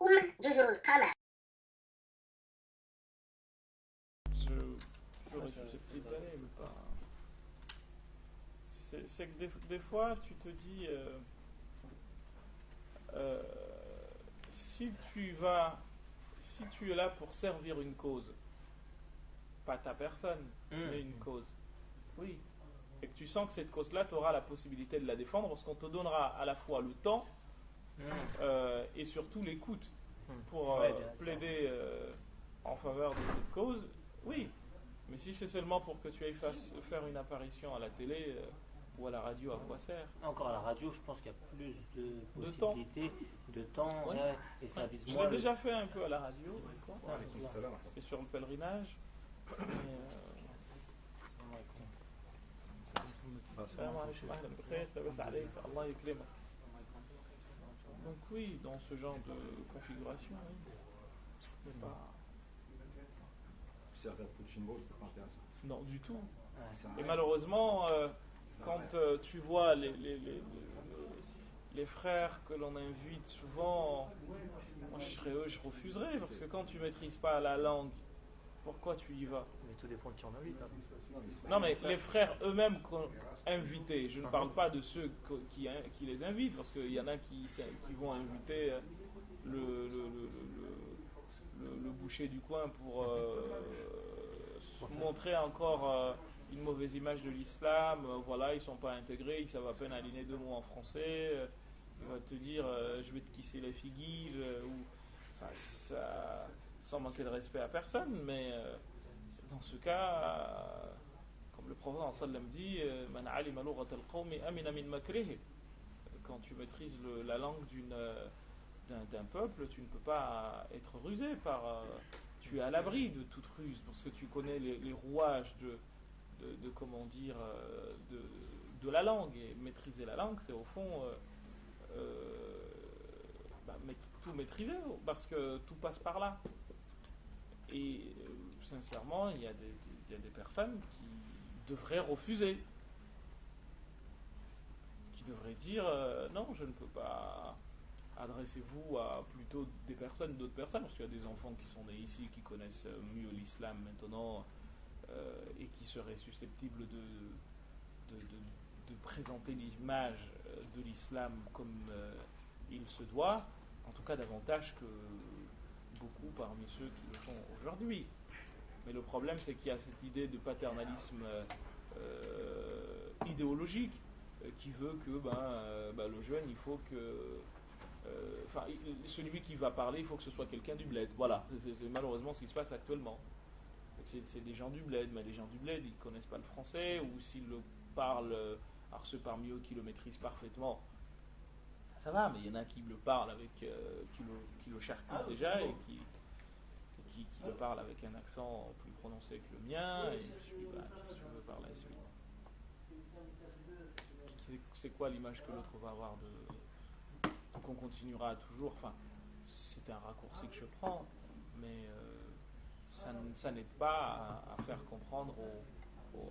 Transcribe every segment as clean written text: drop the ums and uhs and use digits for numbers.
J'aurais susceptible d'aller, mais pas. C'est que des fois, tu te dis, euh, si tu vas, si tu es là pour servir une cause, pas ta personne, mais une cause, oui, et que tu sens que cette cause-là, tu auras la possibilité de la défendre, parce qu'on te donnera à la fois le temps et surtout l'écoute pour plaider en faveur de cette cause, oui. Mais si c'est seulement pour que tu ailles faire une apparition à la télé ou à la radio, à quoi sert? Encore à la radio, je pense qu'il y a plus de De temps. possibilités, de temps, Oui. et ça vise Je moins l'ai déjà fait un peu à la radio, السلام. et sur le pèlerinage. Mais, السلام عليكم أهلا بخير لاباس عليك الله يكرمك. Donc oui, dans ce genre de configuration, oui. Mais pas... Servir de punching ball, c'est pas intéressant. Non, du tout. Ça Et arrête. malheureusement, quand tu vois les frères que l'on invite, souvent, moi je serais eux, je refuserais, parce que quand tu maîtrises pas la langue, pourquoi tu y vas? Mais tout dépend de qui on invite. Hein. Non, mais les frères eux-mêmes invités, je ne parle pas de ceux qui les invitent, parce qu'il y en a qui vont inviter le boucher du coin pour montrer encore une mauvaise image de l'islam. Voilà, ils sont pas intégrés, ils savent à peine aligner deux mots en français. Il va te dire je vais te kisser les figuilles, ou sans manquer de respect à personne, mais dans ce cas, comme le prophète sallam dit, Man alima lughat al-qawmi amina min makrihi. Quand tu maîtrises la langue d'un peuple, tu ne peux pas être rusé par. Tu es à l'abri de toute ruse parce que tu connais les rouages de comment dire de la langue, et maîtriser la langue, c'est au fond tout maîtriser, parce que tout passe par là. Et sincèrement, il y a des personnes qui devraient refuser, qui devraient dire non, je ne peux pas. Adressez-vous à plutôt d'autres personnes, parce qu'il y a des enfants qui sont nés ici, qui connaissent mieux l'islam maintenant, et qui seraient susceptibles de présenter l'image de l'islam comme il se doit, en tout cas davantage que beaucoup parmi ceux qui le font aujourd'hui. Mais le problème, c'est qu'il y a cette idée de paternalisme idéologique qui veut que le jeune, il faut que celui qui va parler, il faut que ce soit quelqu'un du bled. Voilà, c'est malheureusement ce qui se passe actuellement. C'est des gens du bled, mais les gens du bled, ils ne connaissent pas le français, ou s'ils le parlent, alors ceux parmi eux qui le maîtrisent parfaitement, ça va, mais il y en a qui le parlent avec, qui le charcutent déjà, et qui le parlent avec un accent plus prononcé que le mien, et puis qu'est-ce que je veux par la suite? C'est quoi l'image que l'autre va avoir de... Donc on continuera toujours, enfin, c'est un raccourci que je prends, mais ça n'aide pas à faire comprendre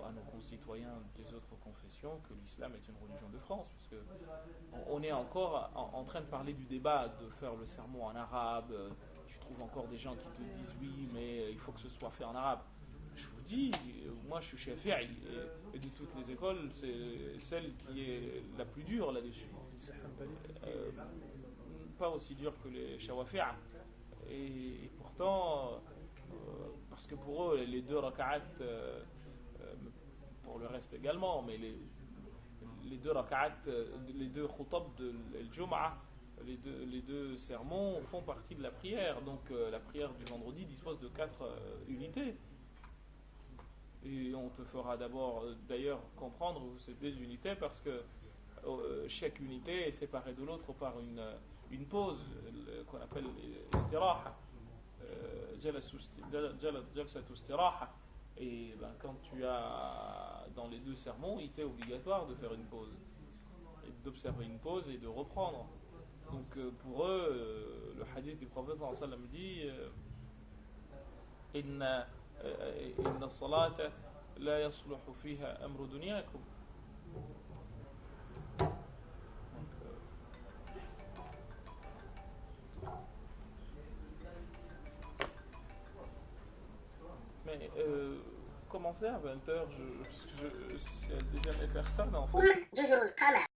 à nos concitoyens des autres confessions que l'islam est une religion de France, parce que on est encore en train de parler du débat, de faire le sermon en arabe. Tu trouves encore des gens qui te disent oui, mais il faut que ce soit fait en arabe. Je vous dis, moi je suis Shafi'i, et de toutes les écoles, c'est celle qui est la plus dure là-dessus. Pas aussi dur que les Shawafi'a. Et pourtant, parce que pour eux, les deux raka'at, pour le reste également, mais les deux raka'at, les deux khutab de l'Jum'a, les deux sermons font partie de la prière. Donc la prière du vendredi dispose de 4 unités. Et on te fera d'ailleurs comprendre ces deux unités, parce que chaque unité est séparée de l'autre par une pause qu'on appelle istiraha, jalsatu istiraha. Et quand tu as dans les deux sermons, il t'est obligatoire de faire une pause, et d'observer une pause et de reprendre. Donc pour eux, le hadith du prophète sallallahu alayhi wa sallam dit inna as-salata la yasluhu fiha amru dunyakum. mais commencer à 20h, s'il y a déjà mes personnes en fait. جزر القمر